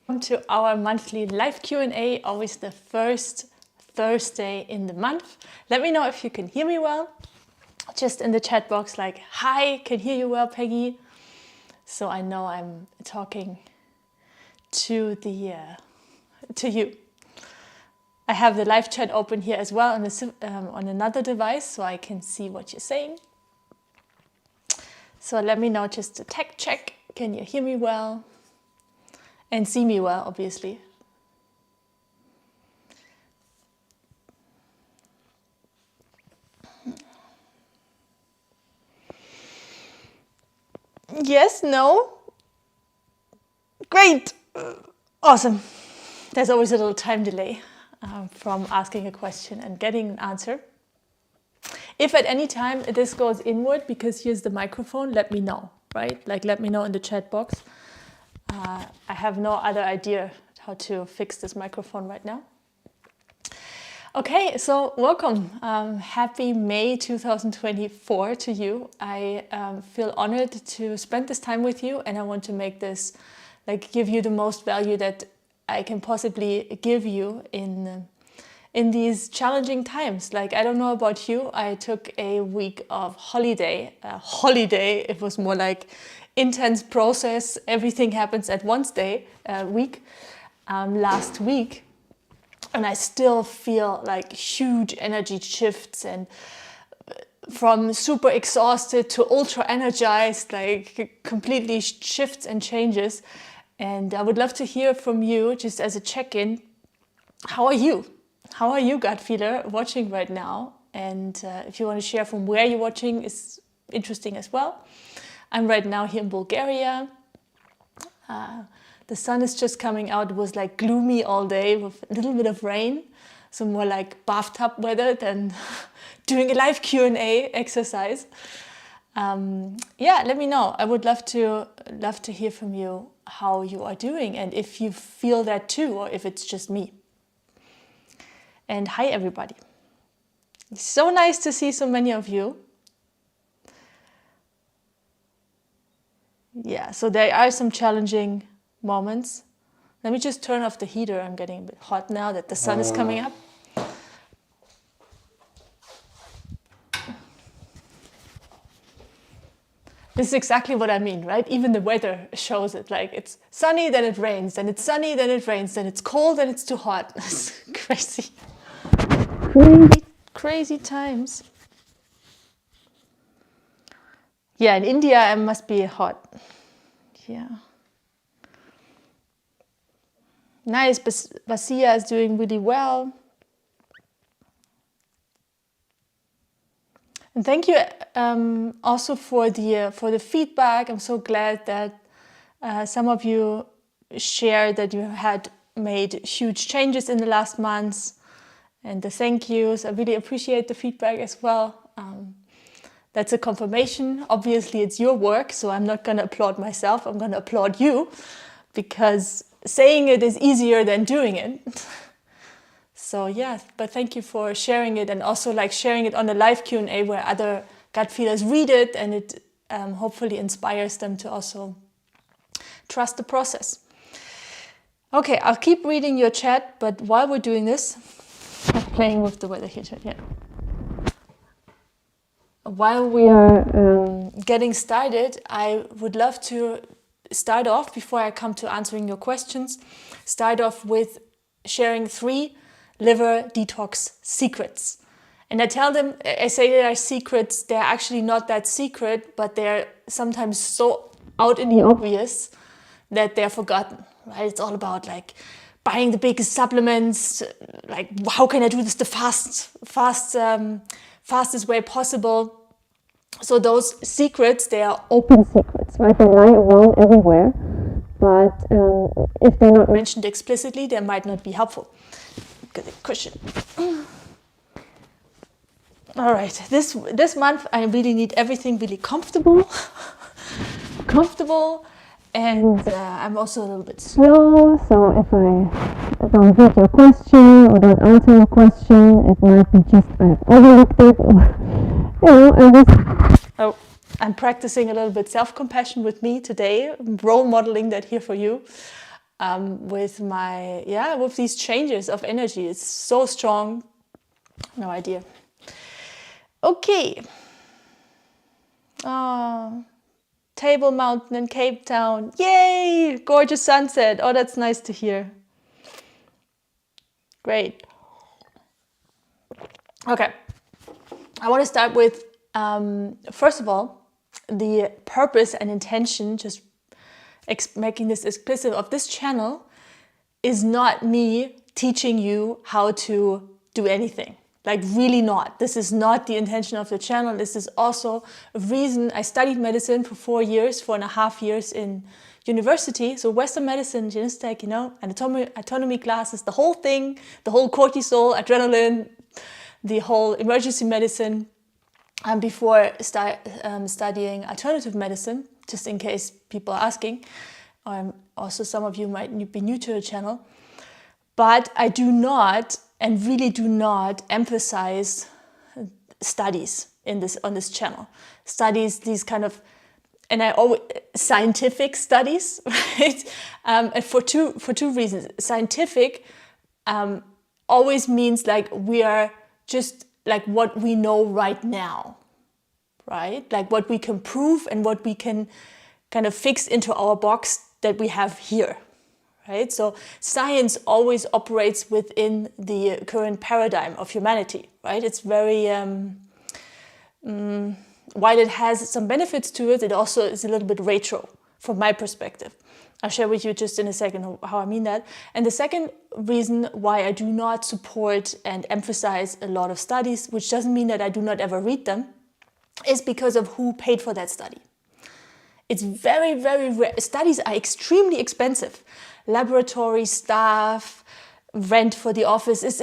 To our monthly live Q&A, always the first Thursday in the month. Let me know if you can hear me well. Just in the chat box, like, hi, can hear you well, Peggy. So I know I'm talking to you. I have the live chat open here as well on another device, so I can see what you're saying. So let me know, just a tech check. Can you hear me well? And see me well, obviously. Yes, no? Great! Awesome. There's always a little time delay from asking a question and getting an answer. If at any time this goes inward, because here's the microphone, let me know, right? Like, let me know in the chat box. I have no other idea how to fix this microphone right now. Okay, so welcome. Happy May 2024 to you. I feel honored to spend this time with you, and I want to make this, like, give you the most value that I can possibly give you in these challenging times. Like, I don't know about you, I took a week of holiday. It was more like intense process. Everything happens at once week last week, and I still feel like huge energy shifts, and from super exhausted to ultra energized, like completely shifts and changes. And I would love to hear from you, just as a check-in. How are you? How are you, gut feeler, watching right now? And if you want to share from where you're watching, is interesting as well. I'm right now here in Bulgaria. The sun is just coming out. It was like gloomy all day with a little bit of rain. So more like bathtub weather than doing a live Q&A exercise. Yeah, let me know. I would love to hear from you how you are doing, and if you feel that too, or if it's just me. And hi everybody. It's so nice to see so many of you. Yeah, so there are some challenging moments. Let me just turn off the heater. I'm getting a bit hot now that the sun is coming up. This is exactly what I mean, right? Even the weather shows it. Like, it's sunny, then it rains, then it's sunny, then it rains, then it's cold, then it's too hot. It's crazy. Crazy times. Yeah, in India it must be hot. Yeah. Nice, Basia is doing really well. And thank you also for the feedback. I'm so glad that some of you shared that you had made huge changes in the last months, and the thank yous. I really appreciate the feedback as well. That's a confirmation. Obviously, it's your work, so I'm not going to applaud myself. I'm going to applaud you, because saying it is easier than doing it. So yeah, but thank you for sharing it, and also like sharing it on the live Q&A where other gut feelers read it, and it hopefully inspires them to also trust the process. Okay, I'll keep reading your chat, but while we're doing this, I'm playing with the weather here. Yeah. While we are getting started, I would love to start off, before I come to answering your questions, start off with sharing 3 liver detox secrets. And I say they are secrets. They're actually not that secret, but they're sometimes so out in the obvious that they're forgotten, right? It's all about like buying the biggest supplements, like how can I do this the fastest way possible. So those secrets, they are open secrets, right? They lie around everywhere, but if they're not mentioned explicitly, they might not be helpful. Get a cushion. All right, this month I really need everything really comfortable, and I'm also a little bit slow. So if I don't read your question or don't answer your question, it might be just I've overlooked it, or I'm practicing a little bit self-compassion with me today, role modeling that here for you. with these changes of energy. It's so strong. No idea. Okay. Table Mountain in Cape Town. Yay! Gorgeous sunset. Oh, that's nice to hear. Great. Okay. I want to start with, first of all, the purpose and intention, just making this explicit, of this channel is not me teaching you how to do anything. Like, really not. This is not the intention of the channel. This is also a reason I studied medicine for 4.5 years in university. So Western medicine, genetic, anatomy classes, the whole thing, the whole cortisol, adrenaline, the whole emergency medicine, before studying alternative medicine, just in case people are asking. Also, some of you might be new to the channel. But I do not, and really do not, emphasize studies on this channel. Studies, these kind of, and I always, scientific studies, right? And for two reasons. Scientific always means like we are just like what we know right now, right? Like what we can prove and what we can kind of fix into our box that we have here, right? So science always operates within the current paradigm of humanity, right? It's very, while it has some benefits to it, it also is a little bit retro from my perspective. I'll share with you just in a second how I mean that. And the second reason why I do not support and emphasize a lot of studies, which doesn't mean that I do not ever read them, is because of who paid for that study. It's very, very rare. Studies are extremely expensive. Laboratory staff, rent for the office, it's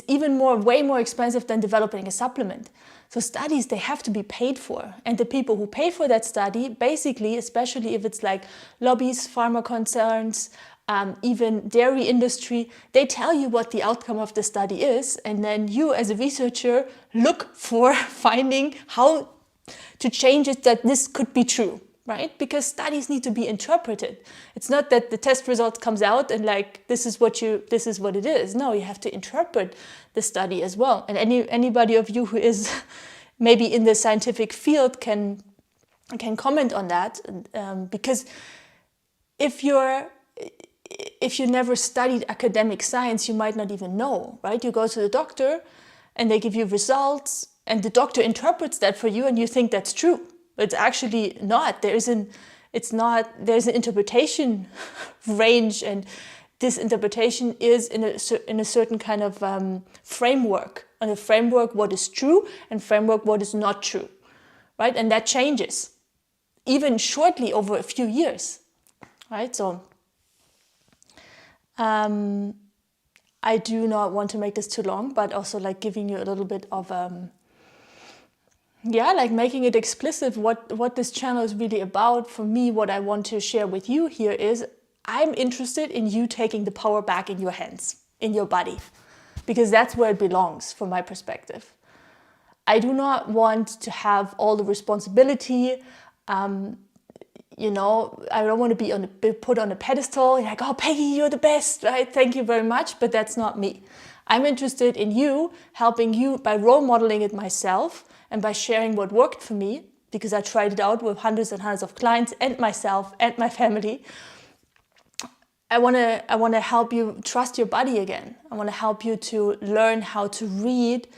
even way more expensive than developing a supplement. So studies, they have to be paid for. And the people who pay for that study, basically, especially if it's like lobbies, pharma concerns, even dairy industry, they tell you what the outcome of the study is. And then you as a researcher look for finding how to change it that this could be true, right? Because studies need to be interpreted. It's not that the test result comes out and like, this is what it is. No, you have to interpret the study as well. And anybody of you who is maybe in the scientific field can comment on that, because if you never studied academic science, you might not even know, right? You go to the doctor and they give you results and the doctor interprets that for you and you think that's true. But it's actually not. There's an interpretation range, and this interpretation is in a certain kind of framework. And a framework what is true and framework what is not true, right? And that changes, even shortly over a few years, right? So I do not want to make this too long, but also like giving you a little bit of like making it explicit what this channel is really about. For me, what I want to share with you here is I'm interested in you taking the power back in your hands, in your body, because that's where it belongs from my perspective. I do not want to have all the responsibility. I don't want to be put on a pedestal, like, oh, Peggy, you're the best, right? Thank you very much, but that's not me. I'm interested in you, helping you by role modeling it myself and by sharing what worked for me, because I tried it out with hundreds and hundreds of clients and myself and my family. I want to help you trust your body again. I want to help you to learn how to read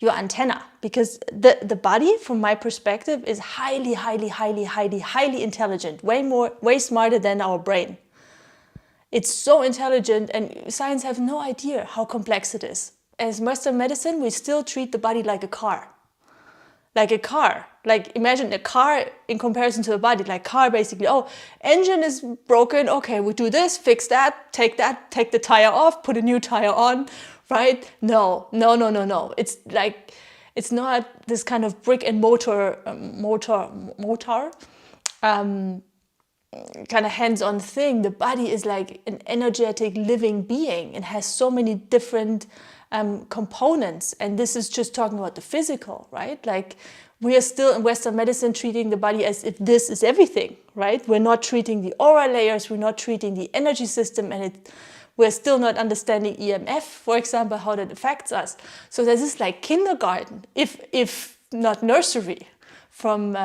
your antenna, because the body, from my perspective, is highly, highly, highly, highly, highly intelligent, way smarter than our brain. It's so intelligent, and science has no idea how complex it is. As Western medicine, we still treat the body like a car. Like a car. Like imagine a car in comparison to the body. Like car basically, oh, engine is broken. Okay, we do this, fix that, take the tire off, put a new tire on, right? No. It's like, it's not this kind of brick and mortar kind of hands-on thing. The body is like an energetic living being and has so many different components. And this is just talking about the physical, right? Like we are still in Western medicine treating the body as if this is everything, right? We're not treating the aura layers, we're not treating the energy system, and we're still not understanding EMF, for example, how that affects us. So this is like kindergarten, if not nursery, from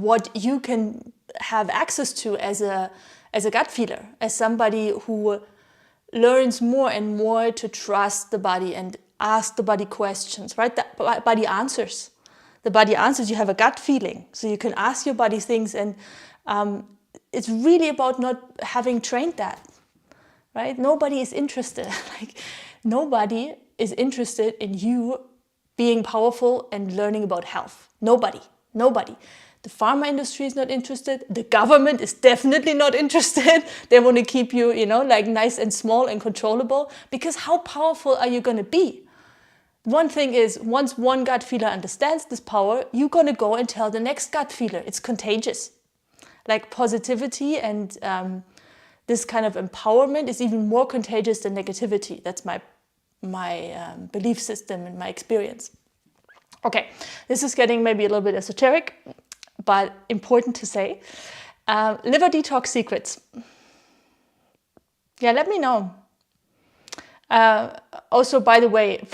what you can have access to as a gut feeler, as somebody who learns more and more to trust the body and ask the body questions, right? The body answers. The body answers. You have a gut feeling, so you can ask your body things, and it's really about not having trained that, right? Nobody is interested. Like nobody is interested in you being powerful and learning about health. Nobody. The pharma industry is not interested. The government is definitely not interested. They want to keep you, like nice and small and controllable, because how powerful are you going to be? One thing is, once one gut feeler understands this power, you're going to go and tell the next gut feeler. It's contagious. Like positivity and this kind of empowerment is even more contagious than negativity. That's my belief system and my experience. Okay, this is getting maybe a little bit esoteric, but important to say. Liver detox secrets. Yeah, let me know. Also, by the way,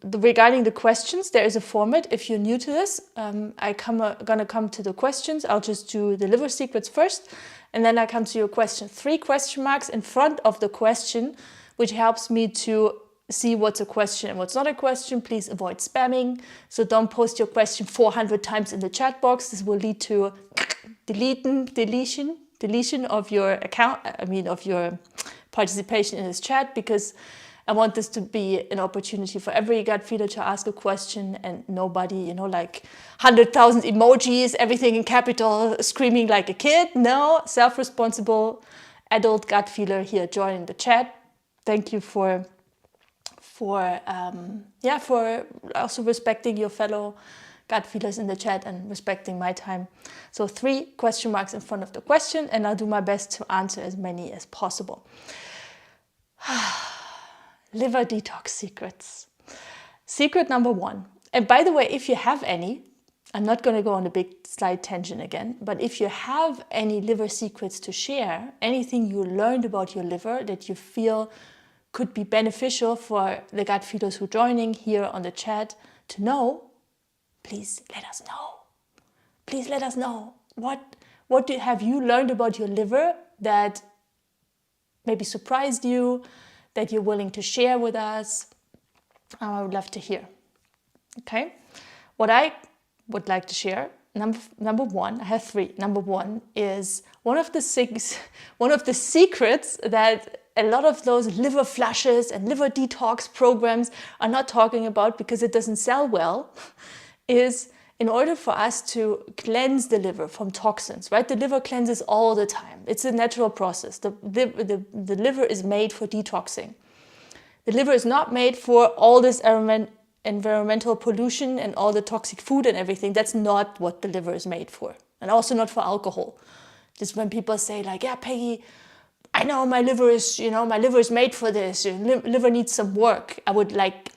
regarding the questions, there is a format. If you're new to this, gonna come to the questions. I'll just do the liver secrets first, and then I come to your question. 3 question marks in front of the question, which helps me to see what's a question and what's not a question. Please avoid spamming. So don't post your question 400 times in the chat box. This will lead to deletion of your account, of your participation in this chat, because I want this to be an opportunity for every gut feeler to ask a question, and nobody, like 100,000 emojis, everything in capital, screaming like a kid. No, self-responsible adult gut feeler here joining the chat. Thank you for also respecting your fellow gut feelers in the chat and respecting my time. So 3 question marks in front of the question, and I'll do my best to answer as many as possible. Liver detox secrets. Secret number 1. And by the way, if you have any, I'm not going to go on a big slight tangent again, but if you have any liver secrets to share, anything you learned about your liver that you feel could be beneficial for the gut feelers who are joining here on the chat to know, please let us know. Please let us know. What have you learned about your liver that maybe surprised you, that you're willing to share with us? I would love to hear. Okay? What I would like to share, number 1, I have 3. Number 1 is one of the secrets that a lot of those liver flushes and liver detox programs are not talking about because it doesn't sell well, is in order for us to cleanse the liver from toxins, right? The liver cleanses all the time. It's a natural process. The liver is made for detoxing. The liver is not made for all this environmental pollution and all the toxic food and everything. That's not what the liver is made for. And also not for alcohol. Just when people say like, yeah, Peggy, I know my liver is made for this. Liver needs some work. I would like,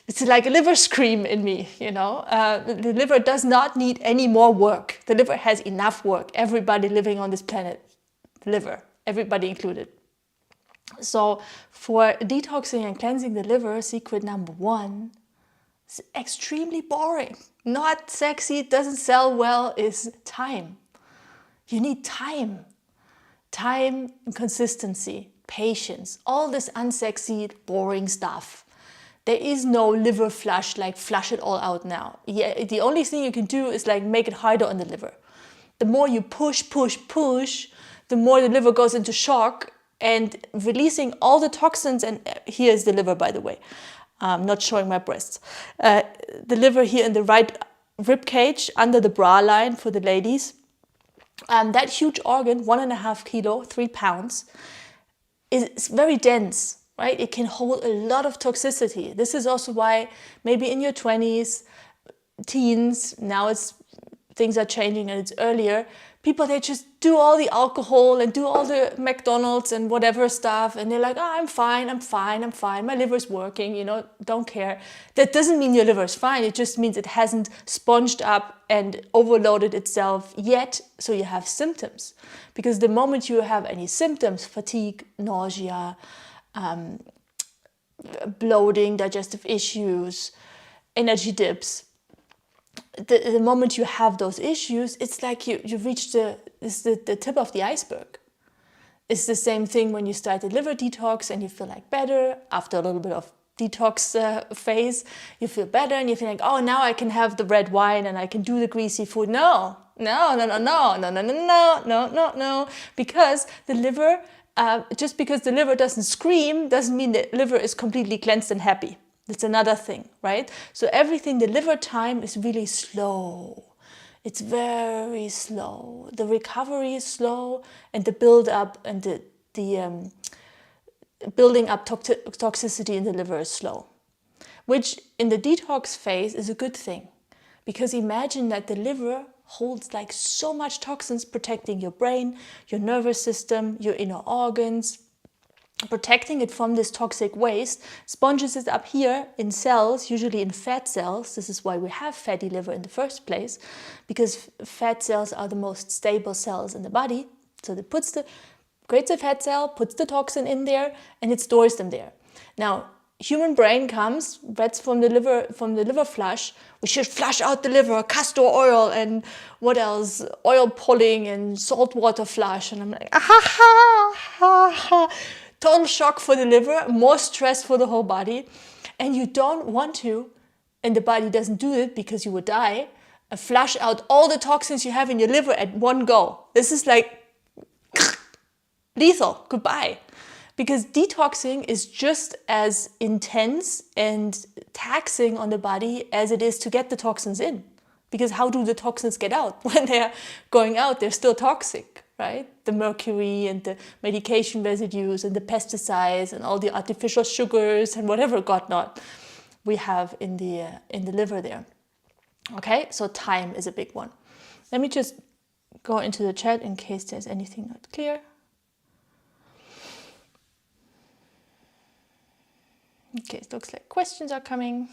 it's like a liver scream in me, The liver does not need any more work. The liver has enough work. Everybody living on this planet, the liver, everybody included. So for detoxing and cleansing the liver, secret number 1 is extremely boring. Not sexy, it doesn't sell well, is time. You need time. Time, consistency, patience, all this unsexy, boring stuff. There is no liver flush, like flush it all out now. Yeah, the only thing you can do is like make it harder on the liver. The more you push, the more the liver goes into shock and releasing all the toxins. And here's the liver, by the way. I'm not showing my breasts. The liver here in the right rib cage under the bra line for the ladies. That huge organ, 1.5 kilo, 3 pounds, is very dense, right? It can hold a lot of toxicity. This is also why maybe in your 20s, teens, now it's things are changing and it's earlier, people, they just do all the alcohol and do all the McDonald's and whatever stuff, and they're like, oh, I'm fine, my liver's working, you know, don't care. That doesn't mean your liver is fine. It just means it hasn't sponged up and overloaded itself yet, so you have symptoms. Because the moment you have any symptoms, fatigue, nausea, bloating, digestive issues, energy dips, the moment you have those issues, it's like you've reached the tip of the iceberg. It's the same thing when you start a liver detox and you feel like better. After a little bit of detox phase, you feel better and you feel like, oh, now I can have the red wine and I can do the greasy food. No. Because the liver, just because the liver doesn't scream, doesn't mean the liver is completely cleansed and happy. That's another thing, right? So everything, the liver time is really slow. It's very slow. The recovery is slow, and the build up and the building up toxicity in the liver is slow, which in the detox phase is a good thing, because imagine that the liver holds like so much toxins, protecting your brain, your nervous system, your inner organs, protecting it from this toxic waste, sponges it up here in cells, usually in fat cells. This is why we have fatty liver in the first place, because fat cells are the most stable cells in the body. So it creates a fat cell, puts the toxin in there, and it stores them there. Now, human brain comes, that's from the liver flush. We should flush out the liver, castor oil, and what else? Oil pulling and salt water flush. And I'm like, total shock for the liver, more stress for the whole body. And you don't want to, and the body doesn't do it because you would die, flush out all the toxins you have in your liver at one go. This is like lethal, goodbye. Because detoxing is just as intense and taxing on the body as it is to get the toxins in. Because how do the toxins get out? When they're going out, they're still toxic, right? The mercury and the medication residues and the pesticides and all the artificial sugars and whatever God not we have in the liver there. Okay, so time is a big one. Let me just go into the chat in case there's anything not clear. Okay, it looks like questions are coming.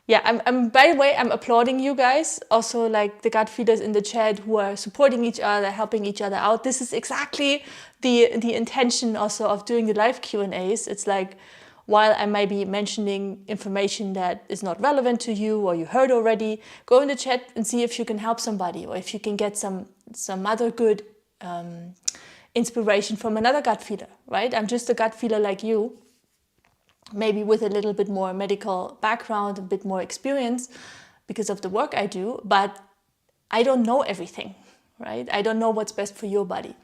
Yeah, I'm by the way, I'm applauding you guys. Also, like the gut feeders in the chat who are supporting each other, helping each other out. This is exactly the intention also of doing the live Q&As. It's like, while I might be mentioning information that is not relevant to you or you heard already, go in the chat and see if you can help somebody, or if you can get some other good inspiration from another gut feeder, right? I'm just a gut feeder like you, maybe with a little bit more medical background, a bit more experience because of the work I do, but I don't know everything, right? I don't know what's best for your body.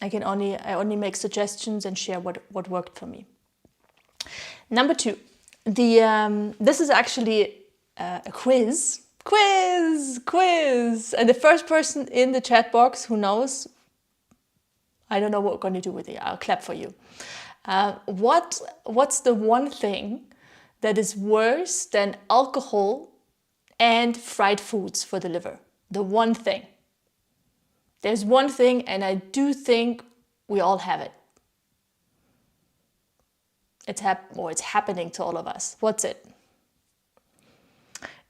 I only make suggestions and share what worked for me. Number 2, this is actually a quiz, and the first person in the chat box who knows, I don't know what we're going to do with it. I'll clap for you. What's the one thing that is worse than alcohol and fried foods for the liver? The one thing. There's one thing, and I do think we all have it. It's happening to all of us. What's it?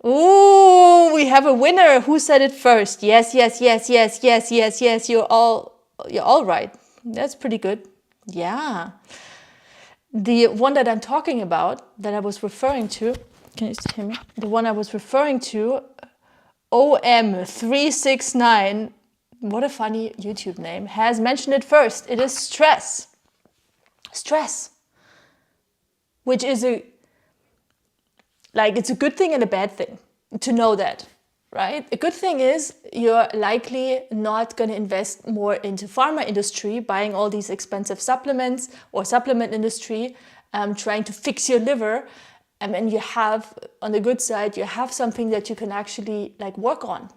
Ooh, we have a winner. Who said it first? Yes. You're all right. That's pretty good. Yeah. The one that I'm talking about, that I was referring to, can you hear me? The one I was referring to, OM369, what a funny YouTube name, has mentioned it first. It is stress. Stress. Which is it's a good thing and a bad thing to know that, right? A good thing is you're likely not going to invest more into pharma industry, buying all these expensive supplements, or supplement industry, trying to fix your liver. And you have, on the good side, you have something that you can actually work on.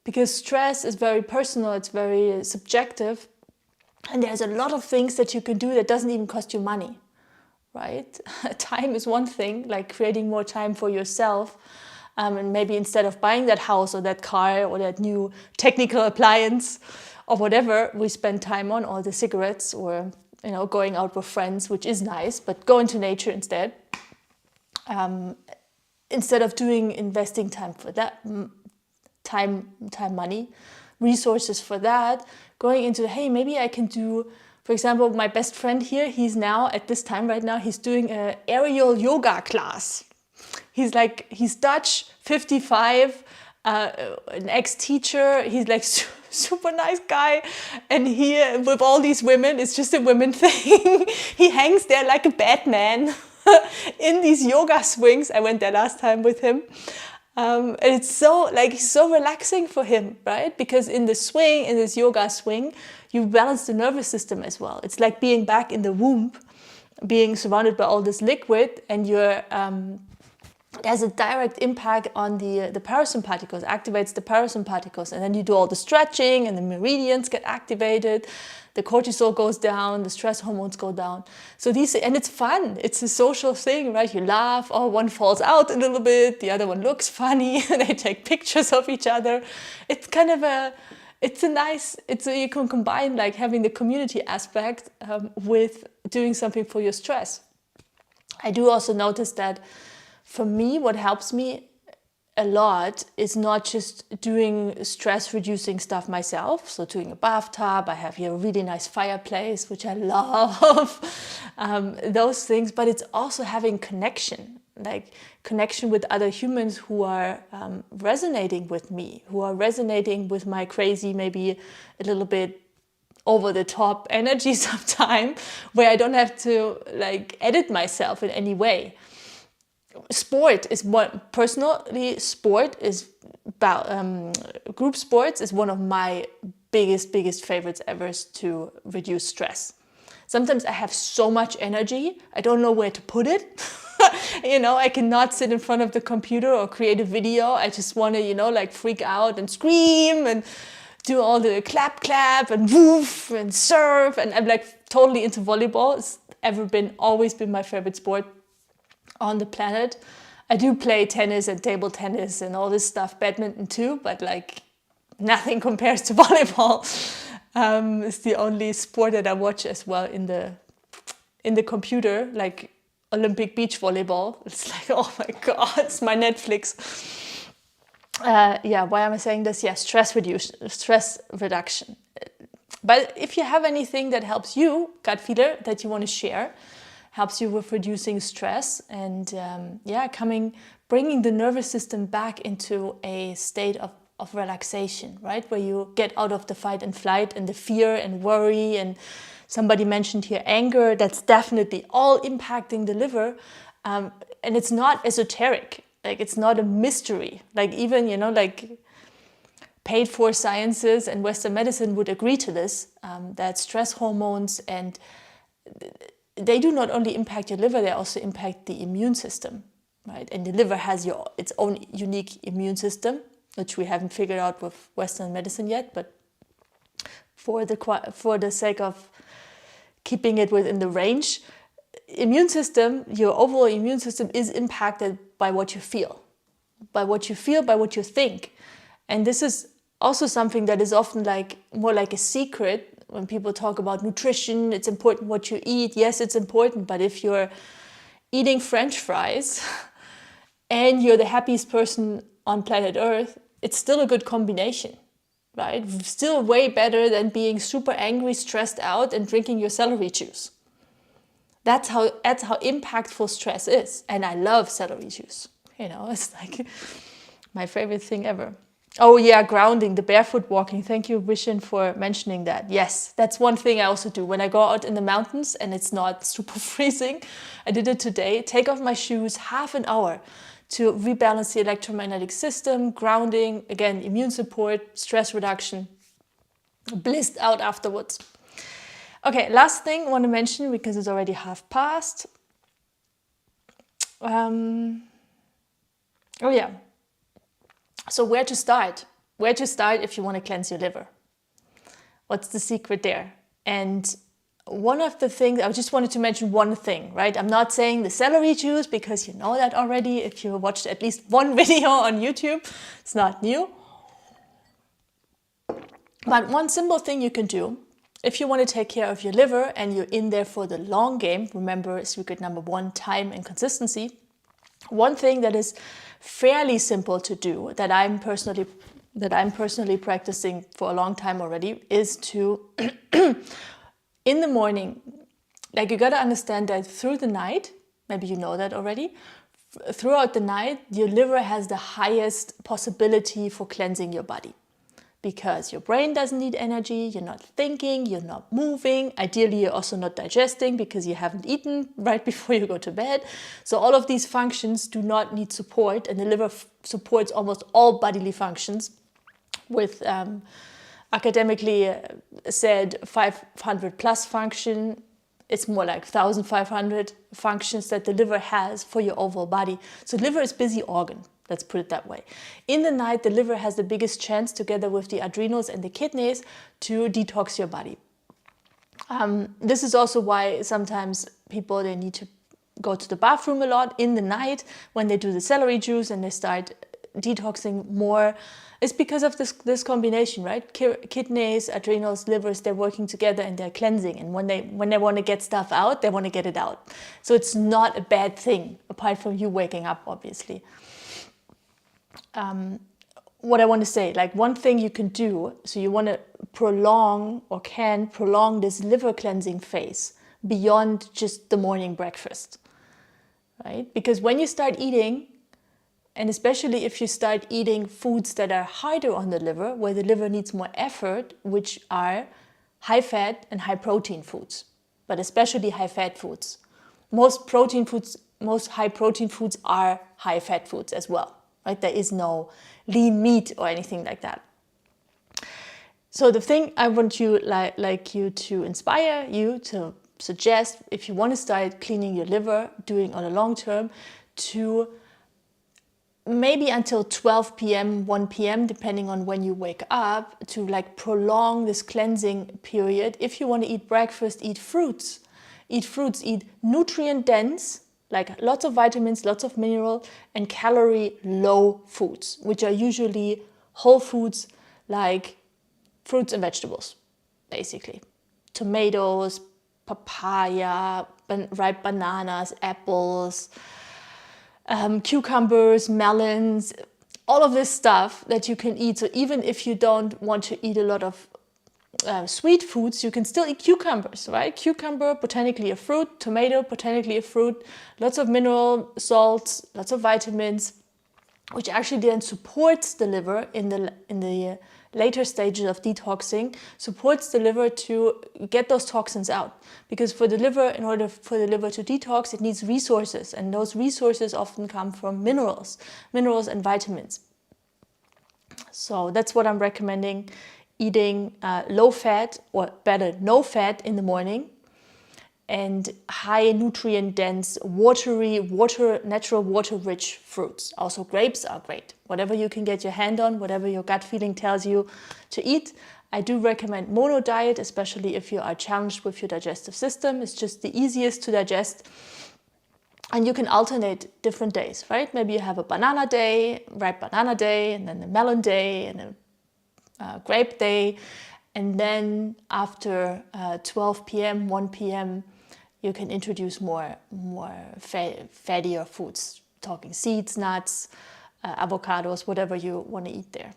Because stress is very personal, it's very subjective. And there's a lot of things that you can do that doesn't even cost you money. Right? Time is one thing, like creating more time for yourself, And maybe instead of buying that house or that car or that new technical appliance or whatever we spend time on, or the cigarettes, or going out with friends, which is nice, but go into nature instead. Instead of investing time for that, time, money, resources for that, going into, hey, maybe I can do, for example, my best friend here, he's now, at this time right now, he's doing an aerial yoga class. He's Dutch, 55, an ex-teacher. He's like super nice guy. And he, with all these women, it's just a women thing. He hangs there like a Batman in these yoga swings. I went there last time with him. And it's so relaxing for him, right? Because in this yoga swing, you balance the nervous system as well. It's like being back in the womb, being surrounded by all this liquid, and you're has a direct impact on the parasympathicals, activates the parasympathicals, and then you do all the stretching and the meridians get activated, the cortisol goes down, the stress hormones go down. So and it's fun, it's a social thing, right? You laugh, one falls out a little bit, the other one looks funny, they take pictures of each other. It's kind of you can combine like having the community aspect with doing something for your stress. I do also notice that for me, what helps me a lot is not just doing stress reducing stuff myself. So doing a bathtub, I have here a really nice fireplace, which I love, those things, but it's also having connection with other humans who are resonating with me, who are resonating with my crazy, maybe a little bit over the top energy sometimes, where I don't have to edit myself in any way. Sport is group sports is one of my biggest favorites ever to reduce stress. Sometimes I have so much energy, I don't know where to put it. I cannot sit in front of the computer or create a video. I just want to, freak out and scream and do all the clap and woof and surf. And I'm totally into volleyball. It's always been my favorite sport on the planet. I do play tennis and table tennis and all this stuff, badminton too, but nothing compares to volleyball. It's the only sport that I watch as well in the computer, like Olympic beach volleyball. It's oh my God, it's my Netflix. Why am I saying this? Yeah, stress reduction. But if you have anything that helps you, gut feeler, that you want to share, helps you with reducing stress and bringing the nervous system back into a state of relaxation, right? Where you get out of the fight and flight and the fear and worry, and somebody mentioned here anger. That's definitely all impacting the liver, and it's not esoteric. It's not a mystery. Even paid for sciences and Western medicine would agree to this, that stress hormones and they do not only impact your liver, they also impact the immune system, right? And the liver has its own unique immune system, which we haven't figured out with Western medicine yet, but for the sake of keeping it within the range, your overall immune system is impacted by what you feel, by what you think. And this is also something that is often more like a secret. When people talk about nutrition, it's important what you eat. Yes, it's important, but if you're eating French fries and you're the happiest person on planet Earth, it's still a good combination, right? Still way better than being super angry, stressed out, and drinking your celery juice. That's how impactful stress is. And I love celery juice. It's my favorite thing ever. Oh yeah, grounding, the barefoot walking. Thank you, Vishen, for mentioning that. Yes, that's one thing I also do. When I go out in the mountains and it's not super freezing, I did it today, take off my shoes, half an hour to rebalance the electromagnetic system, grounding, again, immune support, stress reduction, blissed out afterwards. Okay, last thing I want to mention, because it's already half past. So where to start? Where to start if you want to cleanse your liver? What's the secret there? And one of the things, I just wanted to mention one thing, right? I'm not saying the celery juice because you know that already. If you watched at least one video on YouTube, it's not new. But one simple thing you can do, if you want to take care of your liver and you're in there for the long game, remember secret number 1, time and consistency. One thing that is fairly simple to do that I'm personally practicing for a long time already is to, in the morning, like you got to understand that through the night, maybe you know that already, throughout the night, your liver has the highest possibility for cleansing your body. Because your brain doesn't need energy, you're not thinking, you're not moving. Ideally, you're also not digesting because you haven't eaten right before you go to bed. So all of these functions do not need support, and the liver supports almost all bodily functions with academically said 500 plus function. It's more like 1,500 functions that the liver has for your overall body. So liver is a busy organ. Let's put it that way. In the night, the liver has the biggest chance, together with the adrenals and the kidneys, to detox your body. This is also why sometimes people, they need to go to the bathroom a lot in the night when they do the celery juice and they start detoxing more. It's because of this combination, right? Kidneys, adrenals, livers, they're working together and they're cleansing. And when they want to get stuff out, they want to get it out. So it's not a bad thing, apart from you waking up, obviously. What I want to say, like one thing you can do, so you want to prolong or can prolong this liver cleansing phase beyond just the morning breakfast, right? Because when you start eating, and especially if you start eating foods that are harder on the liver, where the liver needs more effort, which are high fat and high protein foods, but especially high fat foods. Most high protein foods are high fat foods as well. Right? There is no lean meat or anything like that. So the thing I want you you to inspire you to suggest, if you want to start cleaning your liver, doing on a long term, to maybe until 12 p.m., 1 p.m., depending on when you wake up, to like prolong this cleansing period. If you want to eat breakfast, eat fruits. Eat nutrient dense, like lots of vitamins, lots of mineral, and calorie low foods, which are usually whole foods like fruits and vegetables, basically. Tomatoes, papaya, ripe bananas, apples, cucumbers, melons, all of this stuff that you can eat. So even if you don't want to eat a lot of sweet foods, you can still eat cucumbers, right? Cucumber, botanically a fruit. Tomato, botanically a fruit. Lots of mineral salts, lots of vitamins, which actually then supports the liver in the later stages of detoxing, supports the liver to get those toxins out. Because for the liver, in order for the liver to detox, it needs resources, and those resources often come from minerals and vitamins. So that's what I'm recommending. Eating low fat, or better, no fat in the morning, and high nutrient dense, natural water rich fruits. Also grapes are great. Whatever you can get your hand on, whatever your gut feeling tells you to eat. I do recommend mono diet, especially if you are challenged with your digestive system. It's just the easiest to digest. And you can alternate different days, right? Maybe you have a banana day, ripe banana day, and then a melon day, and a grape day, and then after 12 p.m., 1 p.m., you can introduce more fattier foods, talking seeds, nuts, avocados, whatever you want to eat there.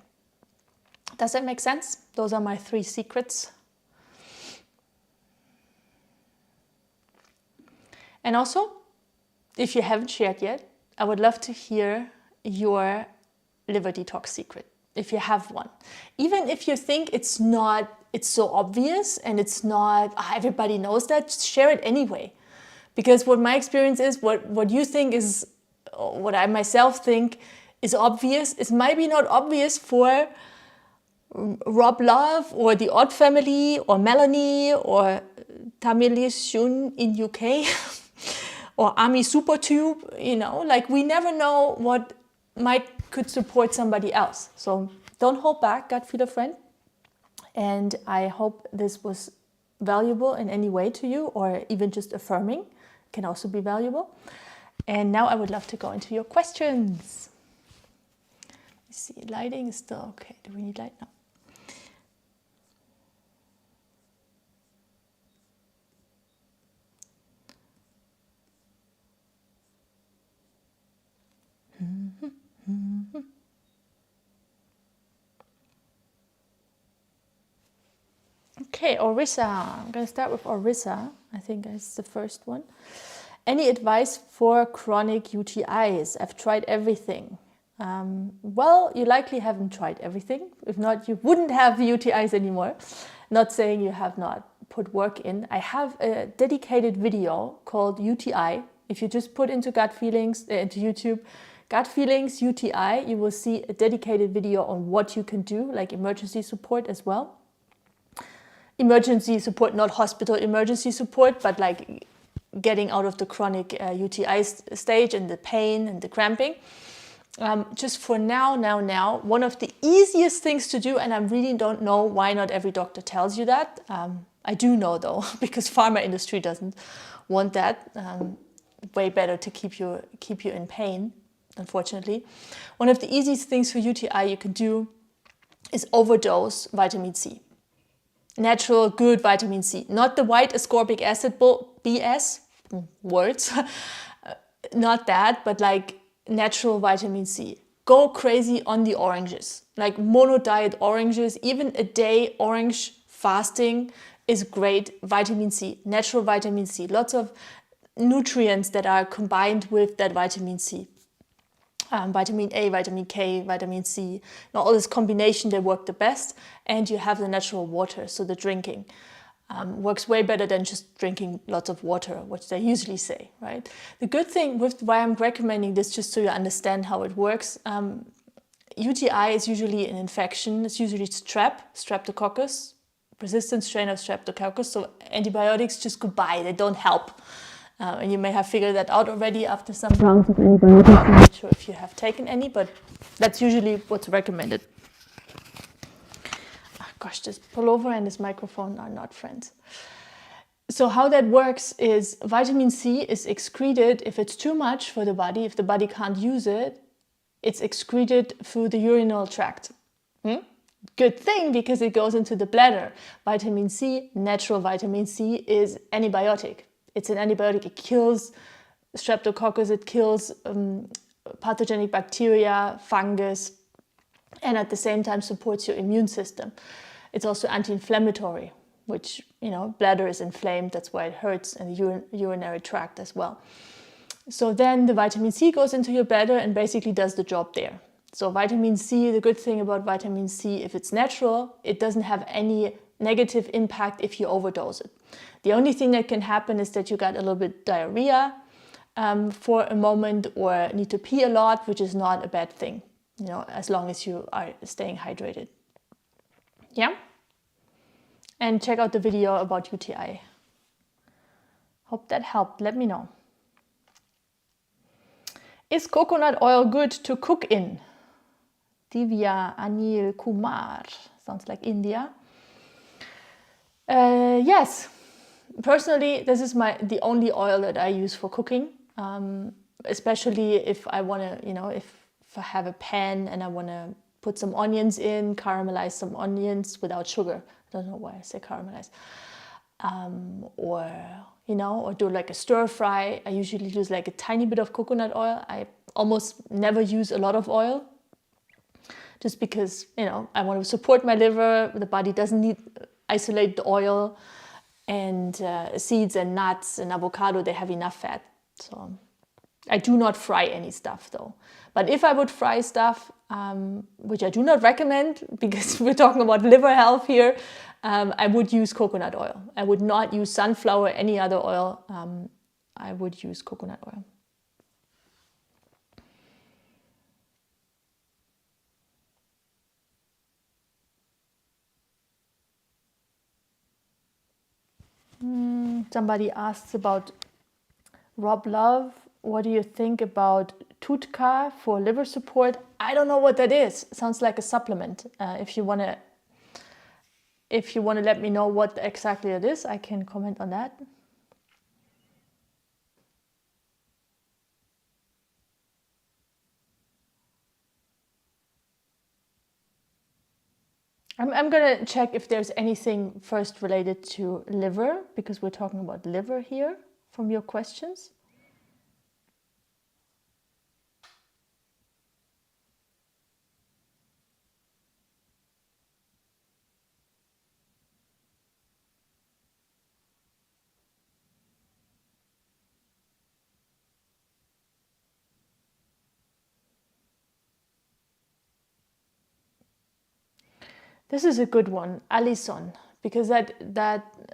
Does that make sense? Those are my 3 secrets. And also, if you haven't shared yet, I would love to hear your liver detox secret, if you have one. Even if you think it's so obvious and it's not, everybody knows that, just share it anyway. Because what my experience is, what you think is, what I myself think is obvious, is maybe not obvious for Rob Love or the Odd Family or Melanie or Tamili Shun in UK or Ami Supertube, like we never know what could support somebody else. So don't hold back, gut feel a friend. And I hope this was valuable in any way to you, or even just affirming can also be valuable. And now I would love to go into your questions. Let's see, lighting is still okay. Do we need light now? Okay, Orissa. I'm going to start with Orissa. I think that's the first one. Any advice for chronic UTIs? I've tried everything. Well, you likely haven't tried everything. If not, you wouldn't have UTIs anymore. Not saying you have not put work in. I have a dedicated video called UTI. If you just put into gut feelings, into YouTube, gut feelings, UTI, you will see a dedicated video on what you can do, like emergency support as well. Emergency support, not hospital emergency support, but like getting out of the chronic UTI stage and the pain and the cramping. Just for now, one of the easiest things to do, and I really don't know why not every doctor tells you that. I do know though, because pharma industry doesn't want that. Way better to keep you in pain, unfortunately. One of the easiest things for UTI you can do is overdose vitamin C. Natural, good vitamin C. Not the white ascorbic acid BS, words. Not that, but like natural vitamin C. Go crazy on the oranges. Like mono diet oranges, even a day orange fasting is great. Vitamin C, natural vitamin C. Lots of nutrients that are combined with that vitamin C. Vitamin A, vitamin K, vitamin C, all this combination, they work the best. And you have the natural water, so the drinking works way better than just drinking lots of water, which they usually say, right? The good thing with why I'm recommending this, just so you understand how it works, UTI is usually an infection. It's usually streptococcus, persistent strain of streptococcus. So antibiotics, just goodbye, they don't help. And you may have figured that out already after some rounds of antibiotics. I'm not sure if you have taken any, but that's usually what's recommended. Oh, gosh, this pullover and this microphone are not friends. So how that works is vitamin C is excreted if it's too much for the body. If the body can't use it, it's excreted through the urinary tract. Good thing, because it goes into the bladder. Vitamin C, natural vitamin C, is antibiotic. It's an antibiotic. It kills streptococcus, it kills pathogenic bacteria, fungus, and at the same time supports your immune system. It's also anti-inflammatory, which, bladder is inflamed. That's why it hurts, and the urinary tract as well. So then the vitamin C goes into your bladder and basically does the job there. So vitamin C, the good thing about vitamin C, if it's natural, it doesn't have any negative impact if you overdose it. The only thing that can happen is that you got a little bit diarrhea for a moment, or need to pee a lot, which is not a bad thing, as long as you are staying hydrated. Yeah? And check out the video about UTI. Hope that helped. Let me know. Is coconut oil good to cook in? Divya Anil Kumar. Sounds like India. Yes. Personally, this is the only oil that I use for cooking, especially if I want to, if I have a pan and I want to put some onions in, caramelize some onions without sugar. I don't know why I say caramelize. Or do like a stir fry. I usually use like a tiny bit of coconut oil. I almost never use a lot of oil, just because, I want to support my liver. The body doesn't need isolate the oil. And seeds and nuts and avocado, they have enough fat. So I do not fry any stuff though. But if I would fry stuff, which I do not recommend because we're talking about liver health here, I would use coconut oil. I would not use sunflower, any other oil. I would use coconut oil. Somebody asks about Rob Love. What do you think about Tutka for liver support? I don't know what that is. Sounds like a supplement. If you want to if you want to let me know what exactly it is, I can comment on that. I'm going to check if there's anything first related to liver, because we're talking about liver here from your questions. This is a good one, Alison, because that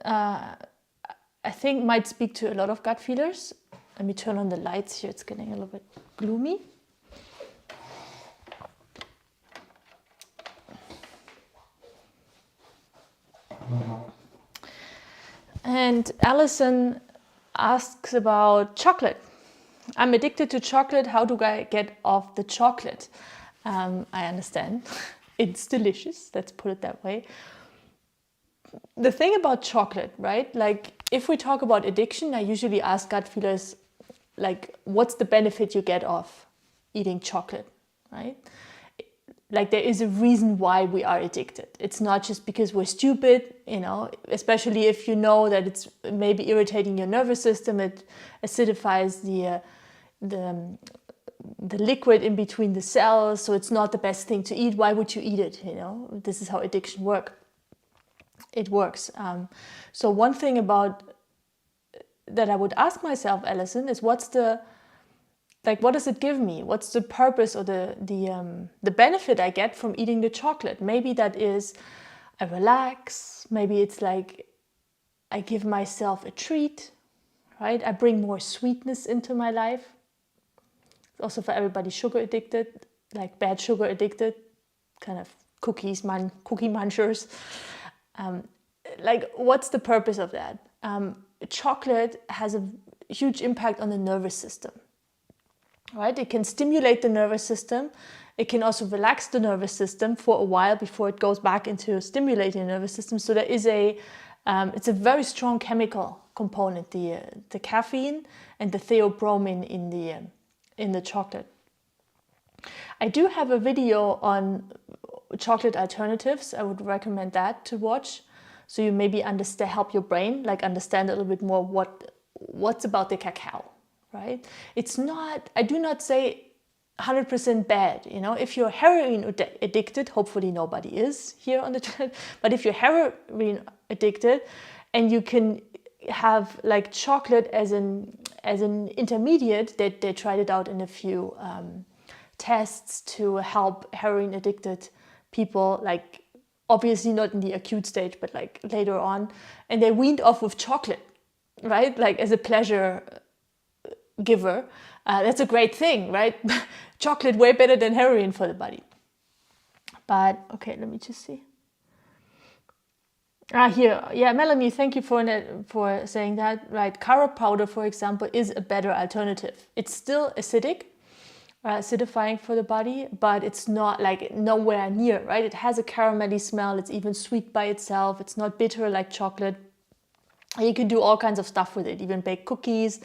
I think might speak to a lot of gut feelers. Let me turn on the lights here, it's getting a little bit gloomy. And Alison asks about chocolate. I'm addicted to chocolate. How do I get off the chocolate? I understand. It's delicious. Let's put it that way. The thing about chocolate, right? Like if we talk about addiction, I usually ask gut feelers, like, what's the benefit you get off eating chocolate, right? Like there is a reason why we are addicted. It's not just because we're stupid, you know, especially if you know that it's maybe irritating your nervous system. It acidifies the liquid in between the cells, so it's not the best thing to eat. Why would you eat it? You know, this is how addiction works. So one thing about that I would ask myself, Alison, is what does it give me? What's the purpose or the benefit I get from eating the chocolate? Maybe that is I relax. Maybe it's like I give myself a treat, right? I bring more sweetness into my life. Also for everybody sugar addicted, like bad sugar addicted, kind of cookie munchers. Like what's the purpose of that? Chocolate has a huge impact on the nervous system, right? It can stimulate the nervous system. It can also relax the nervous system for a while before it goes back into stimulating the nervous system. So there is it's a very strong chemical component, the caffeine and the theobromine in the chocolate. I do have a video on chocolate alternatives. I would recommend that to watch. So you maybe help your brain understand a little bit more what's about the cacao, right? It's not, I do not say 100% bad. You know, if you're heroin addicted, hopefully nobody is here on the channel, but if you're heroin addicted and you can have like chocolate as an intermediate, they tried it out in a few tests to help heroin addicted people, like obviously not in the acute stage, but like later on, and they weaned off with chocolate, right? Like as a pleasure giver. That's a great thing, right? Chocolate way better than heroin for the body. But okay, let me just see. Here, yeah, Melanie, thank you for saying that. Right, carob powder, for example, is a better alternative. It's still acidifying for the body, but it's not like nowhere near, right? It has a caramelly smell. It's even sweet by itself. It's not bitter like chocolate. You can do all kinds of stuff with it, even bake cookies.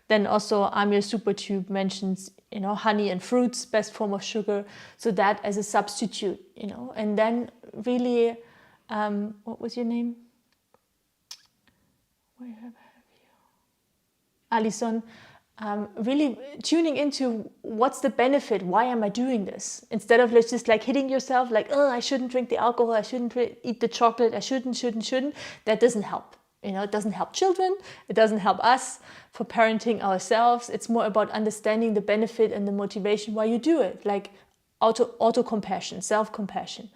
Then also Amir Supertube mentions, you know, honey and fruits, best form of sugar. So that as a substitute, you know, and then really, what was your name? Where have you? Alison. Really tuning into what's the benefit, why am I doing this? Instead of just like hitting yourself like, oh, I shouldn't drink the alcohol, I shouldn't eat the chocolate, I shouldn't. That doesn't help. You know, it doesn't help children, it doesn't help us for parenting ourselves. It's more about understanding the benefit and the motivation why you do it, like auto-compassion, self-compassion.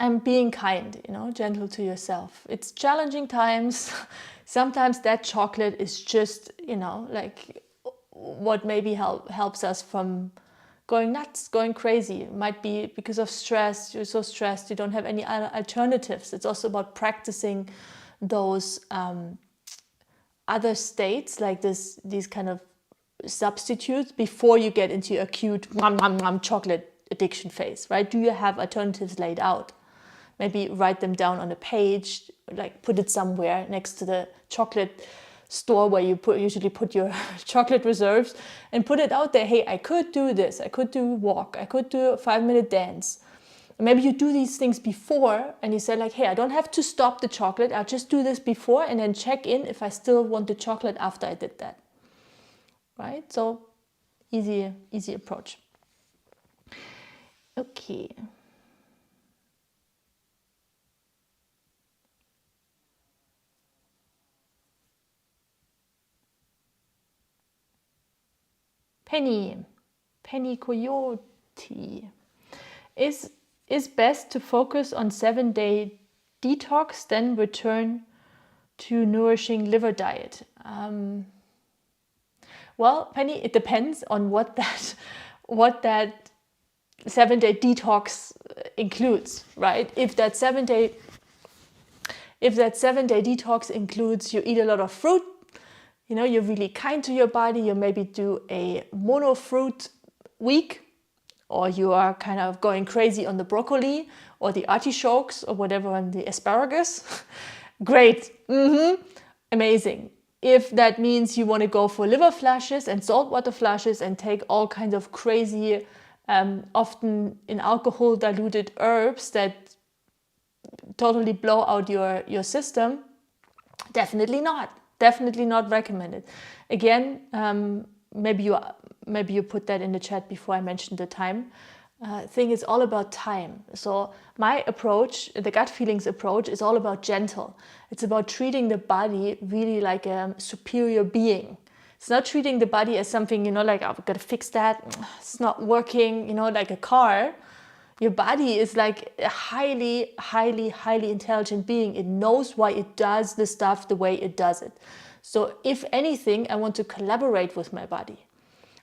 And being kind, you know, gentle to yourself. It's challenging times. Sometimes that chocolate is just, you know, like what maybe helps us from going nuts, going crazy. It might be because of stress. You're so stressed, you don't have any other alternatives. It's also about practicing those other states, like these kind of substitutes before you get into acute chocolate addiction phase, right? Do you have alternatives laid out? maybe write them down on a page, like put it somewhere next to the chocolate store where you usually put your chocolate reserves, and put it out there. Hey, I could do this, I could do walk, I could do a 5-minute dance. And maybe you do these things before and you say like, hey, I don't have to stop the chocolate, I'll just do this before and then check in if I still want the chocolate after I did that. Right? So easy approach. Okay. Penny Coyote. Is best to focus on 7-day detox, then return to nourishing liver diet? Well, Penny, it depends on what that 7-day detox includes, right? If that 7-day detox includes you eat a lot of fruit, you know, you're really kind to your body, you maybe do a mono fruit week, or you are kind of going crazy on the broccoli or the artichokes or whatever, on the asparagus, great, amazing. If that means you want to go for liver flashes and saltwater flashes and take all kinds of crazy, often in alcohol diluted herbs that totally blow out your system, definitely not recommended. Again, maybe you put that in the chat before I mentioned the time. Thing is all about time. So my approach, the gut feelings approach, is all about gentle. It's about treating the body really like a superior being. It's not treating the body as something, you know, like, oh, I've got to fix that, it's not working, you know, like a car. Your body is like a highly intelligent being. It knows why it does the stuff the way it does it. So if anything, I want to collaborate with my body.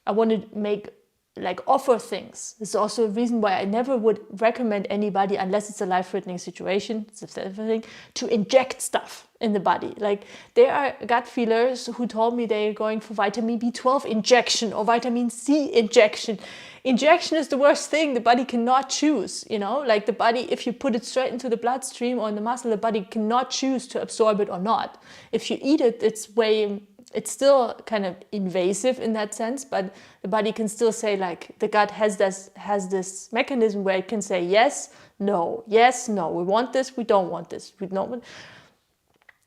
I want to offer things. This is also a reason why I never would recommend anybody, unless it's a life-threatening situation, to inject stuff in the body. Like, there are gut feelers who told me they're going for vitamin B12 injection or vitamin C injection. Injection is the worst thing. The body cannot choose, you know, like the body, if you put it straight into the bloodstream or in the muscle, the body cannot choose to absorb it or not. If you eat it, it's still kind of invasive in that sense, but the body can still say, like, the gut has this mechanism where it can say yes, no, we want this, we don't want this, we don't.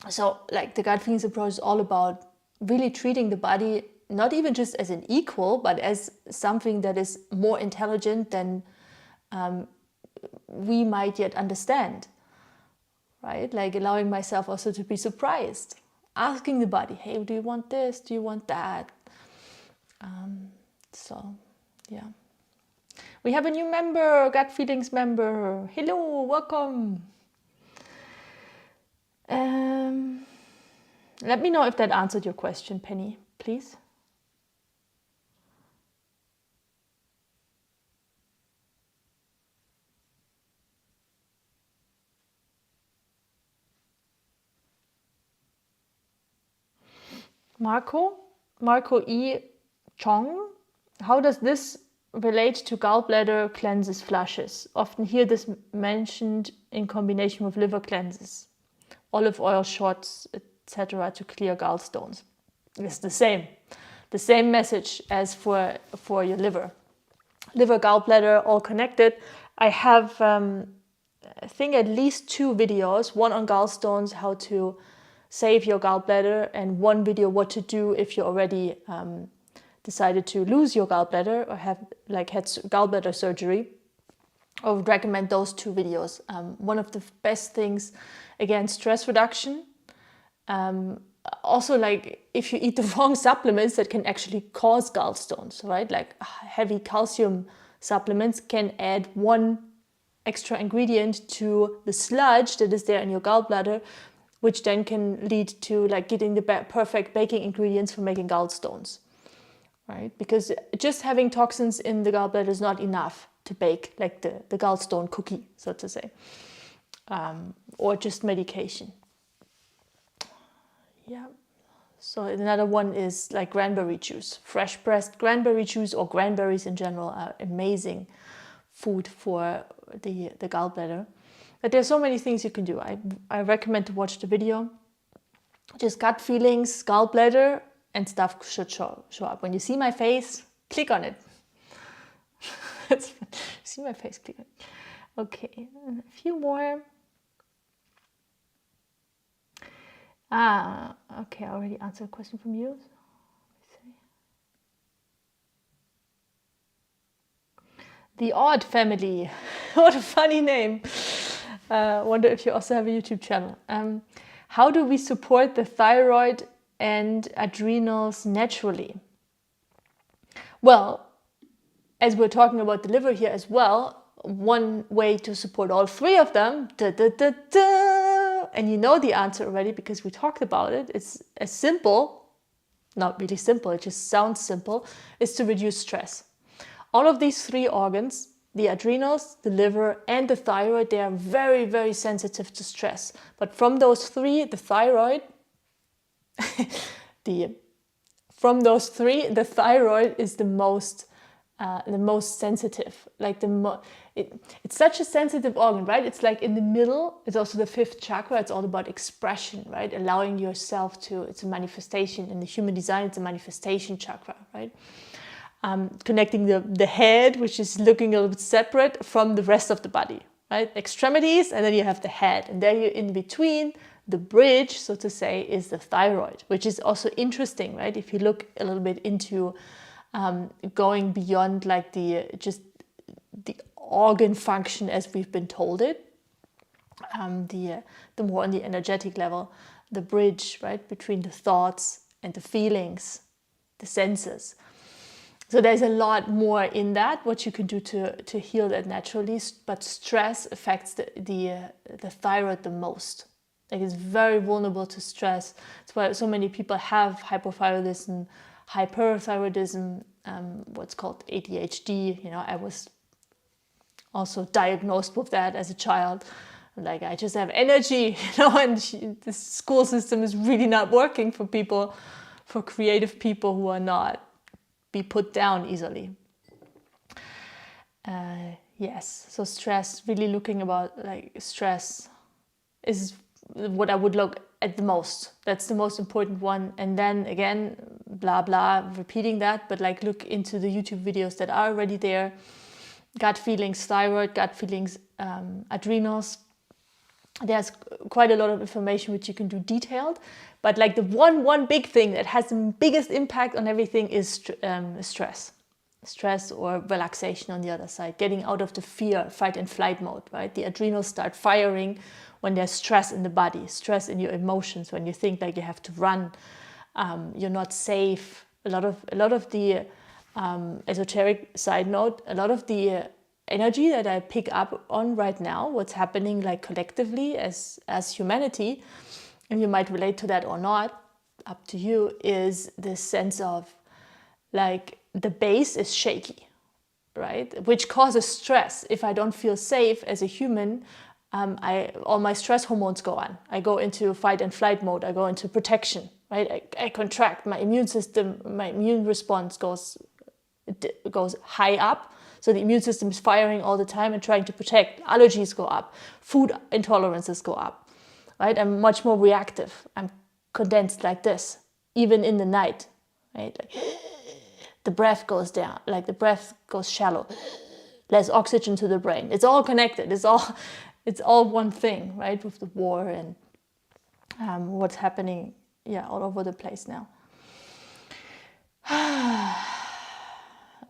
So like the gut feelings approach is all about really treating the body not even just as an equal, but as something that is more intelligent than we might yet understand, right? Like allowing myself also to be surprised. Asking the body, hey, do you want this? Do you want that? So, yeah. We have a new member, Gut Feelings member. Hello, welcome. Let me know if that answered your question, Penny, please. Marco E. Chong, how does this relate to gallbladder cleanses flushes? Often hear this mentioned in combination with liver cleanses, olive oil shots, etc. to clear gallstones. It's the same message as for your liver. Liver, gallbladder, all connected. I have, I think, at least 2 videos, one on gallstones, how to save your gallbladder, and one video what to do if you already decided to lose your gallbladder or had gallbladder surgery. I would recommend those 2 videos. One of the best things, again, stress reduction. Also, like, if you eat the wrong supplements, that can actually cause gallstones, right? Like heavy calcium supplements can add one extra ingredient to the sludge that is there in your gallbladder, which then can lead to like getting the perfect baking ingredients for making gallstones, right? Because just having toxins in the gallbladder is not enough to bake like the gallstone cookie, so to say, or just medication. Yeah. So another one is like cranberry juice. Fresh pressed cranberry juice or cranberries in general are amazing food for the gallbladder. But there's so many things you can do. I recommend to watch the video. Just gut feelings, gallbladder, and stuff should show up. When you see my face, click on it. See my face, click on it. Okay, a few more. Okay, I already answered a question from you. The Odd Family. What a funny name. Wonder if you also have a YouTube channel. How do we support the thyroid and adrenals naturally? Well, as we're talking about the liver here as well, one way to support all three of them, and you know the answer already because we talked about it, it's as simple, not really simple, it just sounds simple, is to reduce stress. All of these three organs, the adrenals, the liver, and the thyroid, they are very, very sensitive to stress. But from those three, the thyroid, the thyroid is the most sensitive. Like it's such a sensitive organ, right? It's like in the middle. It's also the fifth chakra. It's all about expression, right? Allowing yourself to. It's a manifestation in the human design. It's a manifestation chakra, right? Connecting the head, which is looking a little bit separate from the rest of the body, right? Extremities, and then you have the head, and there you're in between. The bridge, so to say, is the thyroid, which is also interesting, right? If you look a little bit into going beyond like the organ function as we've been told it, the more on the energetic level, the bridge, right, between the thoughts and the feelings, the senses. So there's a lot more in that, what you can do to heal that naturally, but stress affects the thyroid the most. Like it's very vulnerable to stress. That's why so many people have hypothyroidism, hyperthyroidism, what's called ADHD. You know, I was also diagnosed with that as a child. Like I just have energy, you know, and the school system is really not working for people, for creative people who are not be put down easily. Yes, so stress, really looking about like stress is what I would look at the most. That's the most important one. And then again, blah, blah, repeating that, but like look into the YouTube videos that are already there. Gut feelings, thyroid, gut feelings, adrenals. There's quite a lot of information which you can do detailed, but like the one big thing that has the biggest impact on everything is stress or relaxation on the other side, getting out of the fear, fight and flight mode, right? The adrenals start firing when there's stress in the body, stress in your emotions, when you think like you have to run, you're not safe. A lot of the esoteric side note, a lot of the energy that I pick up on right now, what's happening like collectively as humanity, and you might relate to that or not, up to you, is this sense of like the base is shaky, right? Which causes stress. If I don't feel safe as a human, all my stress hormones go on. I go into fight and flight mode. I go into protection, right? I contract. My immune system, my immune response goes high up. So the immune system is firing all the time and trying to protect. Allergies go up. Food intolerances go up, right? I'm much more reactive. I'm condensed like this, even in the night, right? Like, the breath goes down, like the breath goes shallow. Less oxygen to the brain. It's all connected. It's all one thing, right? With the war and what's happening, all over the place now.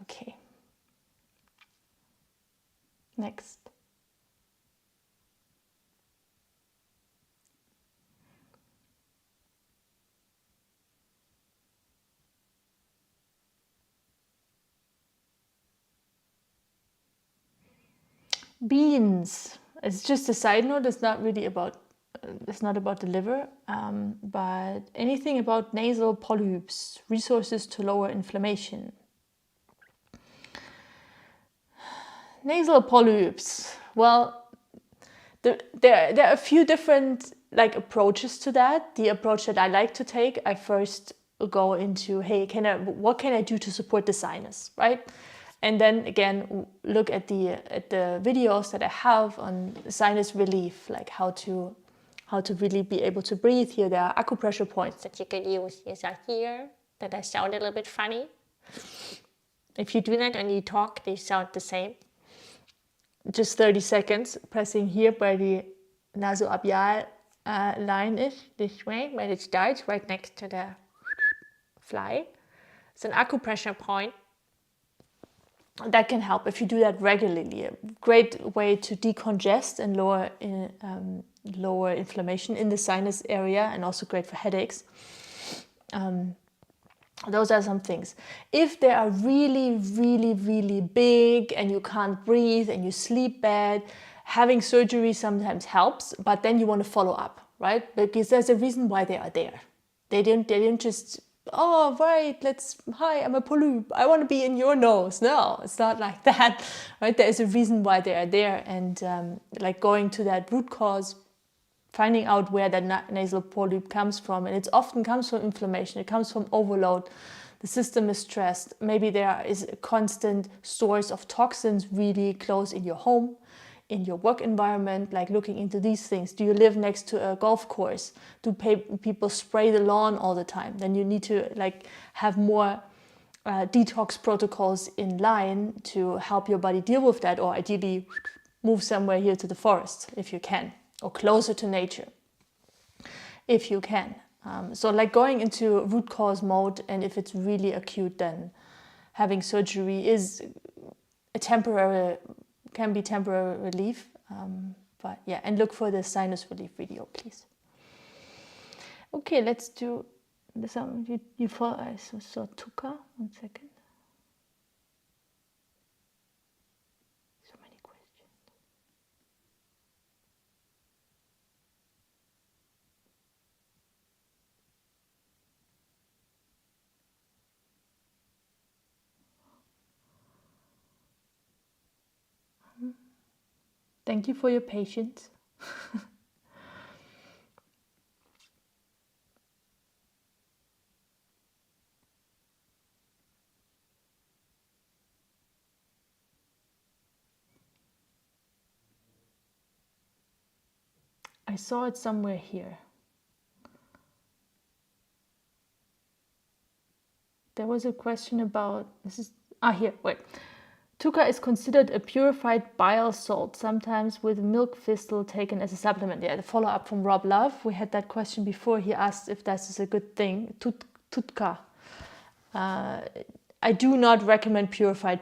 Okay. Next. Beans. It's just a side note. It's not really about. It's not about the liver, but anything about nasal polyps, resources to lower inflammation. Nasal polyps. Well, there are a few different like approaches to that. The approach that I like to take, I first go into, hey, what can I do to support the sinus, right? And then again, look at the videos that I have on sinus relief, like how to really be able to breathe. Here there are acupressure points that you can use. These are here, that I sound a little bit funny. If you do that and you talk, they sound the same. Just 30 seconds, pressing here where the nasolabial line is, this way, where it starts, right next to the fly. It's an acupressure point. That can help if you do that regularly. A great way to decongest and lower inflammation in the sinus area, and also great for headaches. Those are some things. If they are really, really, really big and you can't breathe and you sleep bad, having surgery sometimes helps, but then you want to follow up, right? Because there's a reason why they are there. They didn't just, oh, right, hi, I'm a polyp, I want to be in your nose. No, it's not like that, right? There is a reason why they are there, and like going to that root cause, finding out where that nasal polyp comes from, and it often comes from inflammation, it comes from overload, the system is stressed, maybe there is a constant source of toxins really close in your home, in your work environment, like looking into these things. Do you live next to a golf course? Do people spray the lawn all the time? Then you need to like have more detox protocols in line to help your body deal with that, or ideally move somewhere here to the forest if you can, or closer to nature if you can. So like going into root cause mode, and if it's really acute, then having surgery is can be temporary relief. But yeah, and look for the sinus relief video, please. Okay, let's do this. You follow, I saw Tuka. 1 second. So many questions. Thank you for your patience. I saw it somewhere here. There was a question about, here, wait. Tuka is considered a purified bile salt, sometimes with milk thistle taken as a supplement. Yeah, the follow-up from Rob Love. We had that question before. He asked if that is a good thing. Tutka. I do not recommend purified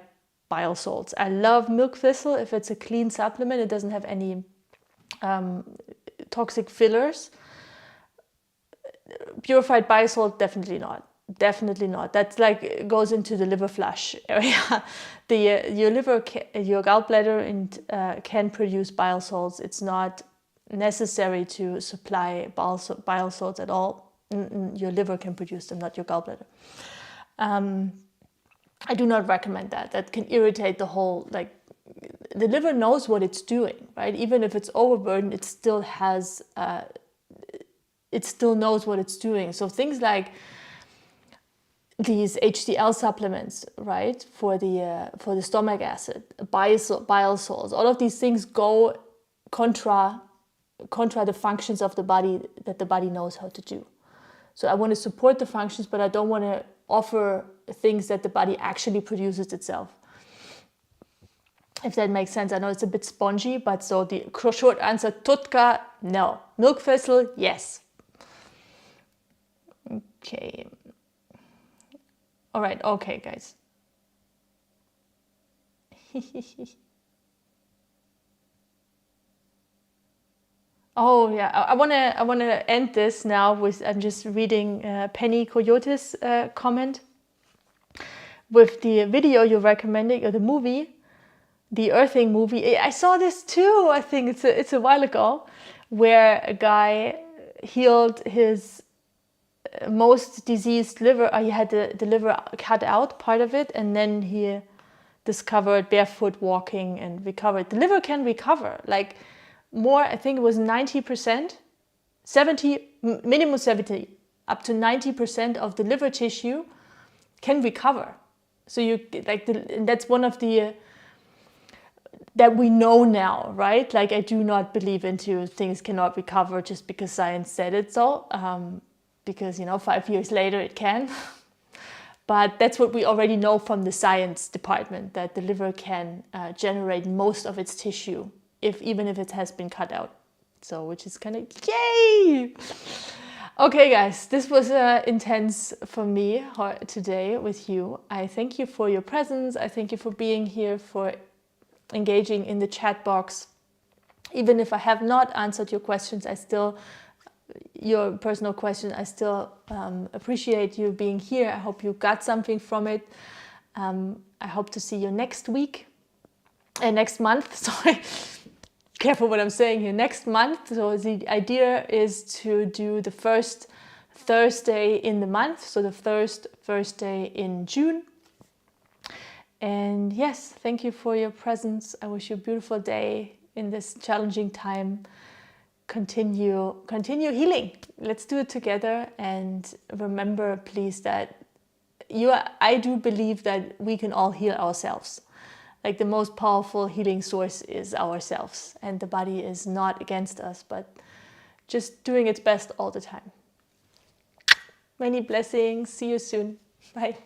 bile salts. I love milk thistle if it's a clean supplement. It doesn't have any toxic fillers. Purified bile salt, definitely not. Definitely not. That's like goes into the liver flush area. Your liver, your gallbladder can produce bile salts. It's not necessary to supply bile salts at all. Your liver can produce them, not your gallbladder. I do not recommend that. That can irritate the whole, like, the liver knows what it's doing, right? Even if it's overburdened, it still has, it still knows what it's doing. So things like these HDL supplements, right, for the stomach acid, bile salts, all of these things go contra the functions of the body that the body knows how to do. So I want to support the functions, but I don't want to offer things that the body actually produces itself. If that makes sense. I know it's a bit spongy, but so the short answer, Tutka, no. Milk thistle, yes. Okay. All right, okay, guys. Oh yeah, I wanna end this now with, I'm just reading Penny Coyote's comment with the video you're recommending, or the movie, the Earthing movie. I saw this too. I think it's a while ago, where a guy healed his most diseased liver. He had the liver cut out, part of it, and then he discovered barefoot walking and recovered. The liver can recover, like more, I think it was 90%, 70, minimum 70, up to 90% of the liver tissue can recover. So you like and that's one of the that we know now, right? Like I do not believe into things cannot recover just because science said it so, because 5 years later it can. But that's what we already know from the science department, that the liver can generate most of its tissue, even if it has been cut out. So, which is kind of yay! Okay, guys, this was intense for me today with you. I thank you for your presence. I thank you for being here, for engaging in the chat box. Even if I have not answered your questions, your personal question, I still appreciate you being here. I hope you got something from it. I hope to see you next week, next month, sorry. Careful what I'm saying here, next month. So the idea is to do the first Thursday in the month, so the first Thursday in June. And yes, thank you for your presence. I wish you a beautiful day in this challenging time. Continue healing. Let's do it together. And remember, please, that I do believe that we can all heal ourselves. Like the most powerful healing source is ourselves, and the body is not against us, but just doing its best all the time. Many blessings. See you soon. Bye.